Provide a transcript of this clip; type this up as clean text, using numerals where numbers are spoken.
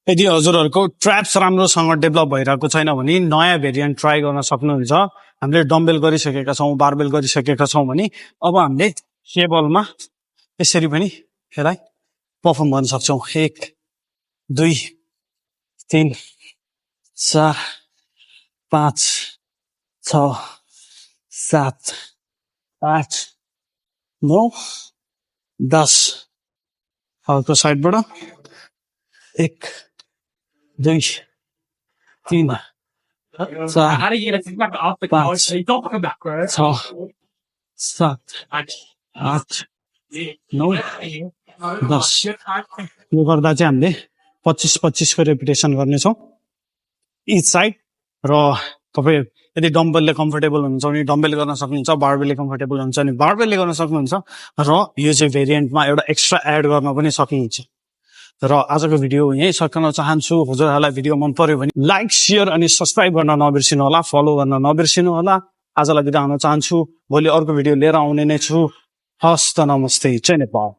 यदि हजुरहरूको ट्र्याप्स राम्रोसँग डेभलप भइरहेको छैन भने नयाँ भेरिएन्ट ट्राई गर्न सक्नुहुन्छ। हामीले डम्बेल गरिसकेका छौँ, बारबेल गरिसकेका छौँ भने अब हामीले केबलमा यसरी पनि यसलाई पर्फर्म गर्न सक्छौँ। 1 2 3 4 5 6 7 8 9 10 अर्को साइडबाट 1 2 3 4 How do you get a feedback off the couch? So you don't come back, right? 6 7 8 9 10 यो गर्दा चाहिँ हामीले 25-25 को रेपिटेसन गर्नेछौँ इच साइड। र तपाईँ यदि डम्बलले कम्फर्टेबल हुनुहुन्छ भने डम्बेल गर्न सक्नुहुन्छ, बारबेलले कम्फर्टेबल हुन्छ भने बारबेलले गर्न सक्नुहुन्छ र यो चाहिँ भेरिएन्टमा एउटा एक्स्ट्रा एड गर्न पनि सकिन्छ। र आजको भिडियो यही सकिन चाहन्छु। हजुरहरूलाई भिडियो मन पर्यो भने लाइक, शेयर अनि सब्सक्राइब गर्न नबिर्सिनु होला, फलो गर्न नबिर्सिनु होला। आजलाई बिदा हुन चाहन्छु। भोलि अर्को भिडियो लिएर आउने नै छु। हस्त नमस्ते, जय नेपाल।